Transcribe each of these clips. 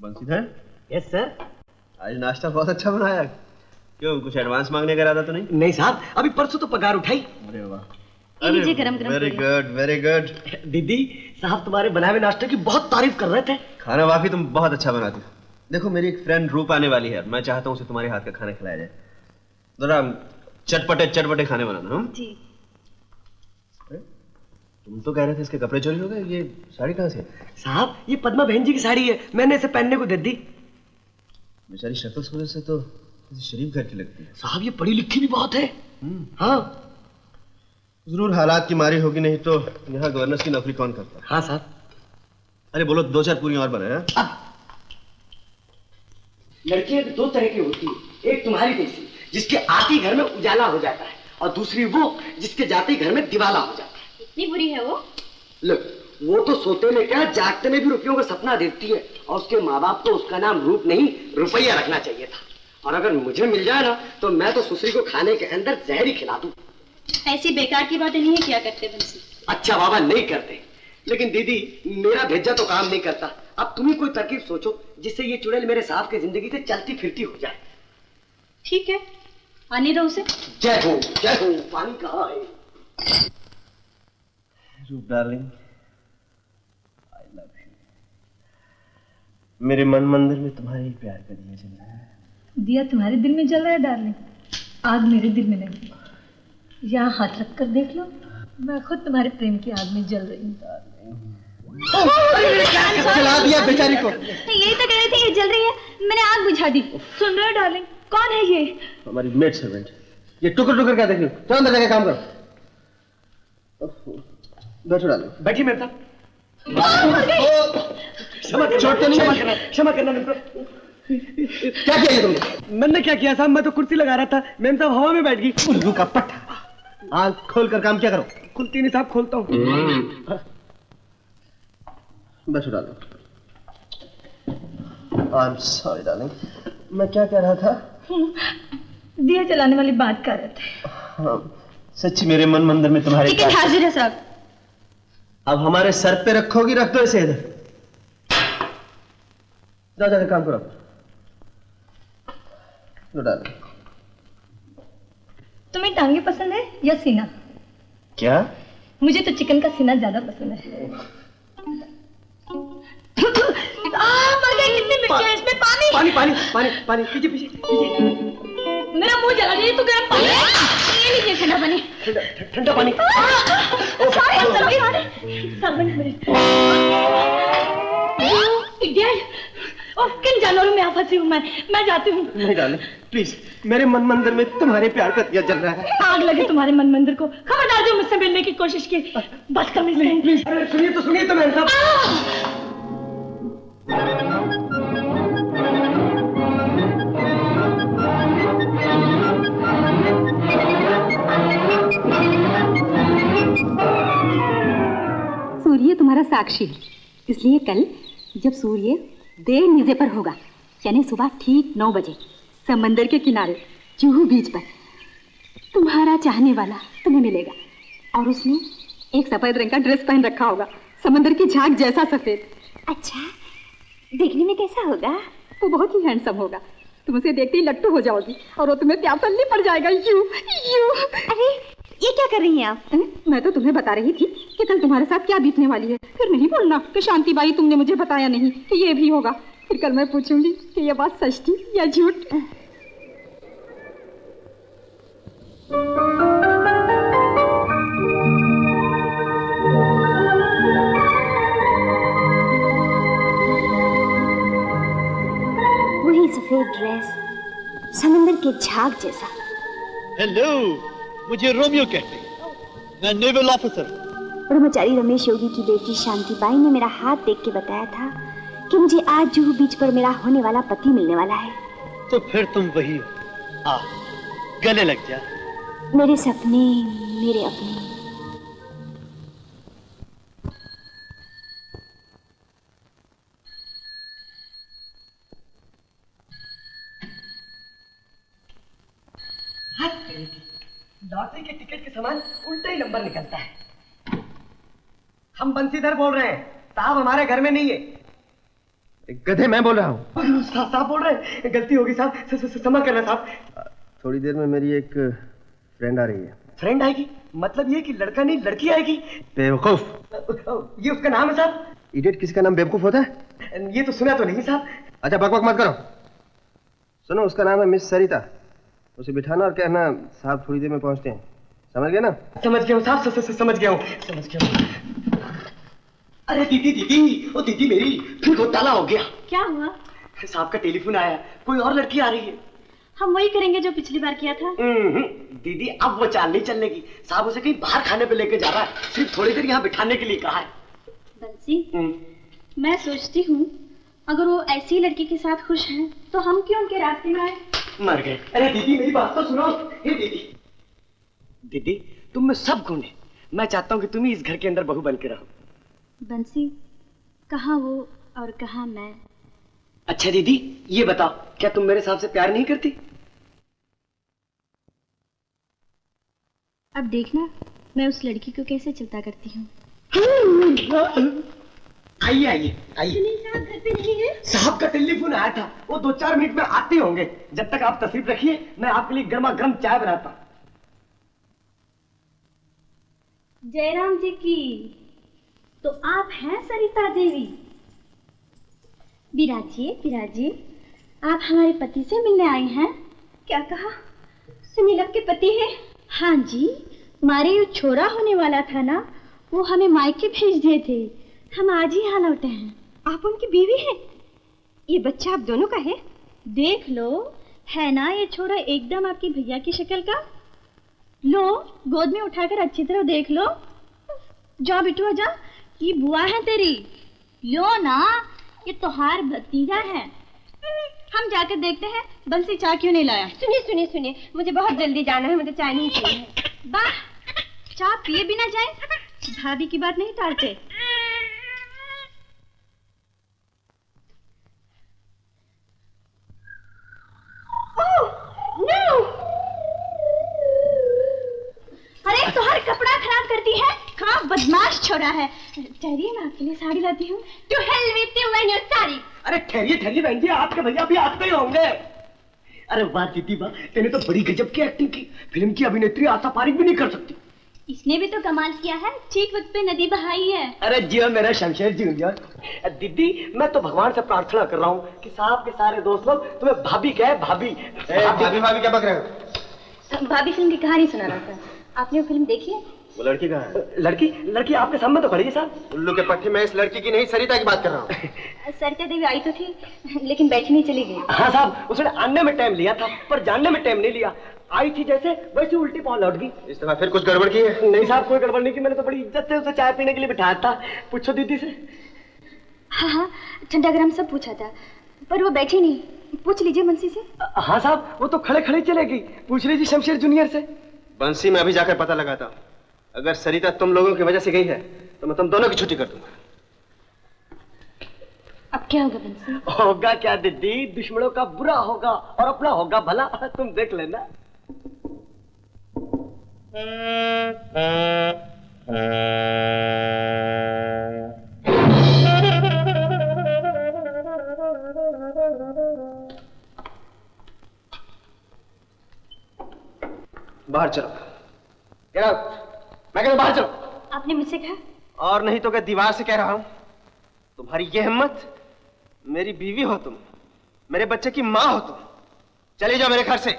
Bansidhar? Yes sir. आज नाश्ता बहुत अच्छा बनाया। क्यों, कुछ एडवांस मांगने का इरादा तो नहीं? नहीं साहब, अभी परसों तो पगार उठाई। अरे वाह, लीजिए गरम गरम। Very good very good. दीदी साहब तुम्हारे बनाए हुए नाश्ते की बहुत तारीफ कर रहे थे। खाना वाकई तुम बहुत अच्छा बनाती हो। देखो मेरी एक फ्रेंड रूप आने वाली है, मैं चाहता हूँ उसे तुम्हारे हाथ का खाना खिलाया जाए। जरा चटपटे चटपटे खाने बनाना। हम जी। तुम तो कह रहे थे इसके कपड़े चोरी हो गए, ये साड़ी कहाँ से? साहब ये पद्मा बहन जी की साड़ी है, मैंने इसे पहनने को दे दी। बेचारी शक्ल सूरत से तो किसी शरीफ घर की लगती है। साहब ये पढ़ी लिखी भी बहुत है। हाँ जरूर हालात की मारी होगी, नहीं तो यहाँ गवर्नर की नौकरी कौन करता है? हाँ साहब। अरे बोलो, दो चार पूरी और बनाए। लड़कियां दो तरह की होती है, एक तुम्हारी जैसी जिसके आते ही घर में उजाला हो जाता है, और दूसरी वो जिसके जाते ही घर में दिवाला हो जाता है। इतनी बुरी है वो? लो, वो तो सोते में क्या जागते में भी रुपयों का सपना देखती है, और उसके माँ बाप को उसका नाम रूप नहीं रुपया रखना चाहिए था। और अगर मुझे मिल जाए ना तो मैं तो सुसरी को खाने के अंदर जहर ही खिला दूं। ऐसी बेकार की बातें नहीं किया करते बंसी। अच्छा बाबा नहीं करते, लेकिन दीदी मेरा भेजा तो काम नहीं करता। अब तुम ही कोई तरकीब सोचो जिससे ये चुड़ैल मेरे साहब की जिंदगी से चलती फिरती हो जाए। ठीक है, आने दो उसे। जय हो। पानी कहाँ है? रूप डार्लिंग, आई लव यू। मेरे मन मंदिर में तुम्हारे ही प्यार का दिया जल रहा है। दिया तुम्हारे दिल में जल रहा है डार्लिंग, आग मेरे दिल में नहीं। यहाँ हाथ रख कर देख लो, मैं खुद तुम्हारे प्रेम की आग में जल रही हूँ। जला दिया बेचारी को। यही तो कह रही थी, ये जल रही है, मैंने आग बुझा दी। सुन रहे हो डार्लिंग, कौन है ये? हमारी मेड सर्वेंट। ये टुकर टुकर क्या देख रही हो? चलो अंदर जाके काम करो। बैठो डालो। बैठी मेरे साथ। क्षमा करना मेरे साथ। क्या किया ये तुमने? मैंने क्या किया साहब, मैं तो कुर्सी लगा रहा था, मैम साहब हवा में बैठ गई। उल्लू का पट्टा। आँख खोल कर काम क्या करो। खुलती नहीं साहब, खोलता हूँ। बैठो डालो। आई एम सॉरी डार्लिंग, मैं क्या कह रहा था? दिया जलाने वाली बात कर रहे थे। हाँ, सच्ची मेरे मन मंदिर में तुम्हारे टिकट हाजिर है साहब। अब हमारे सर पे रखोगी, रख दो इसे इधर। जाओ जाकर काम करो। लो डालो। तुम्हें टांगे पसंद है या सीना? क्या? मुझे तो चिकन का सीना ज्यादा पसंद है। मर गई, कितनी मिर्ची है इसमें। पानी पानी पानी पानी पानी पीछे पीछे पीछे। मेरा मुंह जला दिया, तो गर्म पानी। ये लीजिए ठंडा पानी। ठंडा पानी। सारे अंदर भी आ रहे। सर्वेंट मेरे। इडियट! किन जानवरों में आप फंसी हूँ मैं जाती हूँ। नहीं डाले प्लीज, मेरे मन मंदिर में तुम्हारे प्यार का दिया जल रहा है। आग लगे तुम्हारे मन मंदिर को। खबरदार जो मुझसे मिलने की कोशिश की, बदतमीज नहीं। प्लीज सुनिए तो मैम साहब। सूर्य तुम्हारा साक्षी है, इसलिए कल जब सूर्य देर नीचे पर होगा, यानी सुबह ठीक 9 बजे समंदर के किनारे जुहू बीच पर तुम्हारा चाहने वाला तुम्हें मिलेगा, और उसने एक सफेद रंग का ड्रेस पहन रखा होगा, समंदर की झाग जैसा सफेद। अच्छा, देखने में कैसा होगा? वो बहुत ही हैंडसम होगा। तुम उसे देखते ही लट्टू हो जाओगी और वो तुम्हें प्यार करने पड़ जाएगा। यू। अरे ये क्या कर रही हैं आप? मैं तो तुम्हें बता रही थी कि कल तुम्हारे साथ क्या बीतने वाली है। फिर नहीं बोलना कि शांति बाई तुमने मुझे बताया नहीं कि ये भी होगा। फिर कल मैं पूछूंगी कि ये बात सच थी या झूठ। वही सफेद ड्रेस, समंदर के झाग जैसा। हेलो, मुझे रोमियो कहते हैं, मैं नेवल ऑफिसर। ब्रह्मचारी रमेश योगी की बेटी शांतिबाई ने मेरा हाथ देख के बताया था कि मुझे आज जुहू बीच पर मेरा होने वाला पति मिलने वाला है। तो फिर तुम वही हो। आ, गले लग जा। मेरे सपने, मेरे अपने। लॉटरी के टिकट के समान उल्टा ही नंबर निकलता है। हम बंसीधर बोल रहे हैं, साहब हमारे घर में नहीं है। गधे मैं बोल रहा हूँ। साहब बोल रहे हैं, गलती होगी साहब, क्षमा करना साहब। थोड़ी देर में मेरी एक फ्रेंड आ रही है। फ्रेंड आएगी? मतलब ये कि लड़का नहीं लड़की आएगी? बेवकूफ। ये उसका नाम है साहब? इडियट किसी का नाम बेवकूफ होता है? ये तो सुना तो नहीं साहब। अच्छा बकबक मत करो। सुनो, उसका नाम है मिस सरिता। उसे बिठाना और कहना साहब थोड़ी देर में पहुंचते हैं। समझ गए ना? समझ गया हूँ साहब, समझ गया हूँ, समझ गया हूँ। अरे दीदी दीदी, ओ दीदी मेरी, फिर घोटाला हो गया। क्या हुआ? साहब का टेलीफोन आया, कोई और लड़की आ रही है। हम वही करेंगे जो पिछली बार किया था। दीदी अब वो चाल नहीं चलनेगी। साहब उसे कहीं बाहर खाने पे लेके जा रहा है, सिर्फ थोड़ी देर यहाँ बिठाने के लिए कहा है। बंसी, मैं सोचती हूँ अगर वो ऐसी लड़की के साथ खुश हैं तो हम क्यों उनके रास्ते में आए? मर गए। अरे दीदी मेरी बात तो सुनो। हे दीदी, दीदी तुम में सब गुण है, मैं चाहता हूँ कि तुम ही इस घर के अंदर बहू बन के रहो। बंसी, कहाँ वो और कहाँ मैं? अच्छा दीदी ये बताओ, क्या तुम मेरे साहब से प्यार नहीं करती? अब देखना मैं उस लड़की को कैसे चिंता करती हूँ। आइए आइए आइए। साहब घर पे नहीं है? साहब का टेलीफोन आया था, वो 2-4 मिनट में आते होंगे। जब तक आप तशरीफ रखिए, मैं आपके लिए गर्मा गर्म चाय बनाता। जयराम जी की, तो आप हैं सरिता देवी? विराजिए विराजिए, आप हमारे पति से मिलने आई हैं? क्या कहा? सुनीलक के पति हैं? हाँ जी, हमारे जो छोरा होने वाला था ना, वो हमें मायके भेज दिए थे, हम आज ही यहाँ लौटे हैं। आप उनकी बीवी हैं? ये बच्चा आप दोनों का है? देख लो, है ना ये छोरा एकदम आपकी भैया की शक्ल का। लो गोद में उठाकर अच्छी तरह देख लो। जा बिटुआ जा, ये बुआ है तेरी। लो ना, ये तोहार भतीजा है। हम जाकर देखते हैं बंसी चाय क्यों नहीं लाया। सुनिए, मुझे बहुत जल्दी जाना है, मुझे चाय नहीं चाहिए। वाह, चाय पिए बिना जाए, भाभी की बात नहीं टालते। अरे तोहर कपड़ा खराब करती है, कहाँ बदमाश छोरा है। ठहरिए, मैं आपके लिए साड़ी लाती हूँ। To hell with you and your sari. अरे ठहरिए बहन जी, आपके भैया भी आते ही होंगे। अरे वाह दीदी वाह, तेने तो बड़ी गजब की एक्टिंग की। फिल्म की अभिनेत्री आशा पारिक भी नहीं कर सकती। इसने भी तो कमाल किया है, ठीक वक्त पे नदी बहाई है। अरे जियो मेरा शमशेर जी यार। दीदी मैं तो भगवान से प्रार्थना कर रहा हूँ कि साहब के सारे दोस्त लोग तुम्हें भाभी कहे। भाभी क्या बक रहे हो? भाभी फिल्म की कहानी सुना रहा था। आपने वो फिल्म देखी है? वो लड़की कहाँ है? लड़की आपके सामने तो खड़ी है साहब। उल्लू के पट्टे, मैं इस लड़की की नहीं सरिता की बात कर रहा हूँ। सरिता देवी आई तो थी, लेकिन बैठी नहीं चली गई। हाँ साहब, उसने आने में टाइम लिया था पर जानने में टाइम नहीं लिया। आई थी जैसे वैसे उल्टी पाँव लौट गई। इस दफा फिर कुछ गड़बड़ की है? नहीं साहब, कोई गड़बड़ नहीं की। मैंने तो बड़ी इज्जत से उसे चाय पीने के लिए बिठाया था। पूछो दीदी से। हाँ, ठंडा गरम सब पूछा था, पर वो बैठी नहीं। पूछ लीजिए बंसी से। हाँ साहब, वो तो खड़े खड़े चलेगी। पूछ लीजिए शमशेर जूनियर से। बंसी, मैं अभी जाकर पता लगाता हूँ। अगर सरिता तुम लोगों की वजह से गई है तो मैं तुम दोनों की छुट्टी कर दूंगा। अब क्या होगा बंसी? होगा क्या दीदी, दुश्मनों का बुरा होगा और अपना होगा भला। तुम देख लेना। बाहर चलो। Get out! मैं कहता बाहर चलो। आपने मुझसे कहा? और नहीं तो क्या दीवार से कह रहा हूं। तुम्हारी ये हिम्मत, मेरी बीवी हो तुम, मेरे बच्चे की माँ हो तुम। चले जाओ मेरे घर से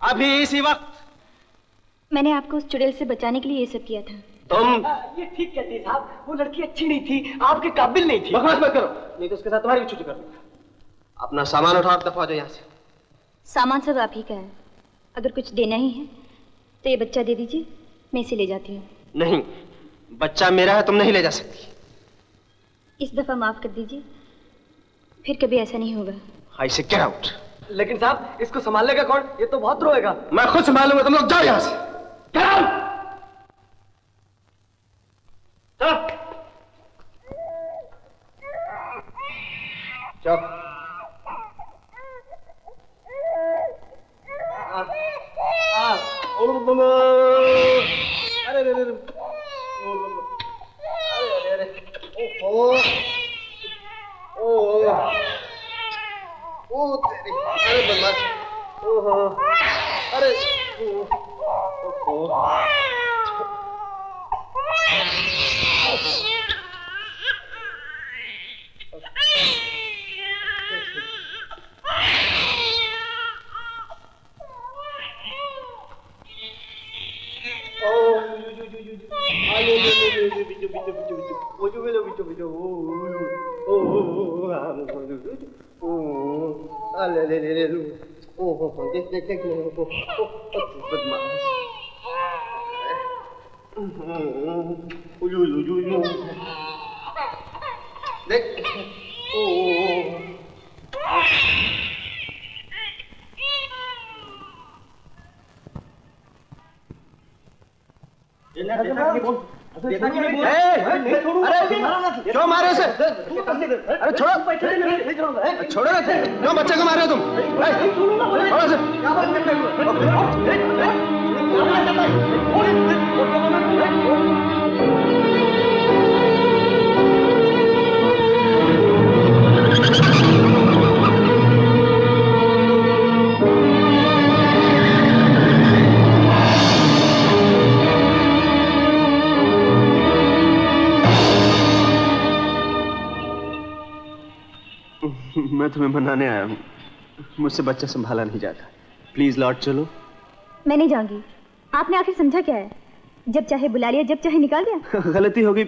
अभी इसी वक्त। मैंने आपको उस चुड़ैल से बचाने के लिए ये सब किया था। तुम ये ठीक कहती है साहब, वो लड़की अच्छी नहीं थी, आपके काबिल नहीं थी। बकवास मत करो, नहीं तो उसके साथ तुम्हारी भी छुट्टी कर दूंगा। अपना सामान उठाओ और दफा हो जाओ यहाँ से। सामान सब आप ही का है, अगर कुछ देना ही है तो ये बच्चा दे दीजिए, मैं इसे ले जाती हूँ। नहीं, बच्चा मेरा है, तुम नहीं ले जा सकती। इस दफा माफ कर दीजिए, फिर कभी ऐसा नहीं होगा। आई से गेट आउट। लेकिन साहब इसको संभालेगा कौन? ये तो बहुत रोएगा। मैं खुद संभालूंगा, तुम लोग जाओ यहाँ से। Get out. चुप। अरे अरे अरे, ओ ओ तेरी, अरे बदमाश, ओहो, अरे क्यों मारे उसे? अरे छोड़ो, छोड़ो ना, क्यों बच्चे को मारे हो तुम? छोड़ो उसे। मैं तुम्हें मनाने आया हूँ, मुझसे बच्चा संभाला नहीं जाता, प्लीज लौट चलो। मैं नहीं जाऊंगी। आपने आखिर समझा क्या है? जब चाहे बुला लिया, जब चाहे निकाल दिया। गलती होगी,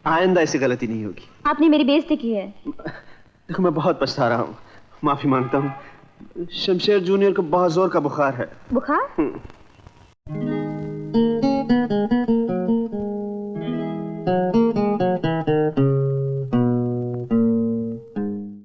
आइंदा ऐसी गलती नहीं होगी। आपने मेरी बेइज्जती की है। देखो मैं बहुत पछता रहा हूँ, माफी मांगता हूँ। शमशेर जूनियर को बहुत जोर का बुखार है। बुखार?